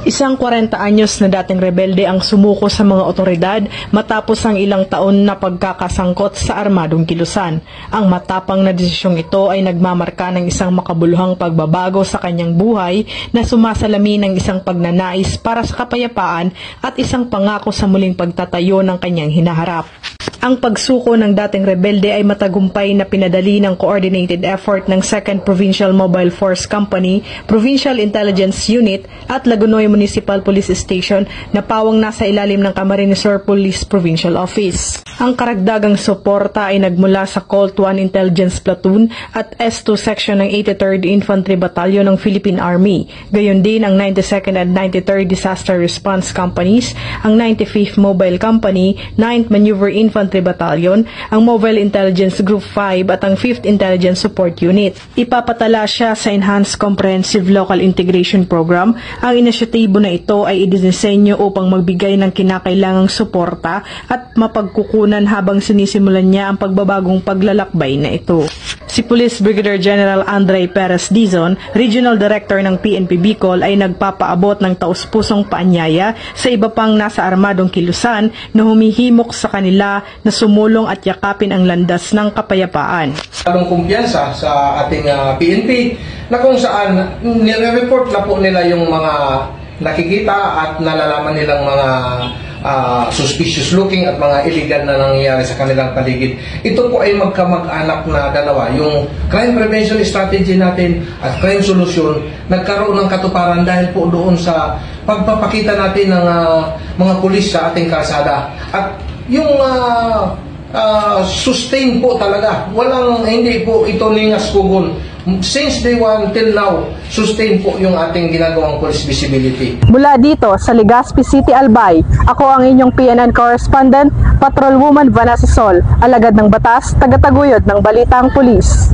Isang 40 anyos na dating rebelde ang sumuko sa mga otoridad matapos ang ilang taon na pagkakasangkot sa armadong kilusan. Ang matapang na desisyong ito ay nagmamarka ng isang makabuluhang pagbabago sa kanyang buhay na sumasalamin ng isang pagnanais para sa kapayapaan at isang pangako sa muling pagtatayo ng kanyang hinaharap. Ang pagsuko ng dating rebelde ay matagumpay na pinadali ng coordinated effort ng 2nd Provincial Mobile Force Company, Provincial Intelligence Unit at Lagunoy Municipal Police Station na pawang nasa ilalim ng Camarines Sur Police Provincial Office. Ang karagdagang suporta ay nagmula sa Colt 1 Intelligence Platoon at S2 Section ng 83rd Infantry Battalion ng Philippine Army. Gayon din ang 92nd and 93rd Disaster Response Companies, ang 95th Mobile Company, 9th Maneuver Infantry Battalion, ang Mobile Intelligence Group 5 at ang 5th Intelligence Support Unit. Ipapatala siya sa Enhanced Comprehensive Local Integration Program. Ang inisyatibo na ito ay idinesenyo upang magbigay ng kinakailangang suporta at mapagkukunan habang sinisimulan niya ang pagbabagong paglalakbay na ito. Si Police Brigadier General Andre Perez Dizon, Regional Director ng PNP Bicol, ay nagpapaabot ng taus-pusong paanyaya sa iba pang nasa armadong kilusan na humihimok sa kanila na sumulong at yakapin ang landas ng kapayapaan. Lalong kumpiyansa sa ating PNP na kung saan nire-report na po nila yung mga nakikita at nalalaman nilang mga suspicious looking at mga illegal na nangyayari sa kanilang paligid. Ito po ay magkamag-anak na dalawa. Yung crime prevention strategy natin at crime solution nagkaroon ng katuparan dahil po doon sa pagpapakita natin ng mga pulis sa ating kalsada. At yung sustain po talaga. Hindi po ito ningas kugon. Since day one till now, sustain po yung ating ginagawang police visibility. Mula dito sa Legazpi City, Albay, ako ang inyong PNN correspondent, Patrolwoman Vanessa Sol, alagad ng batas, tagataguyod ng Balitang Pulis.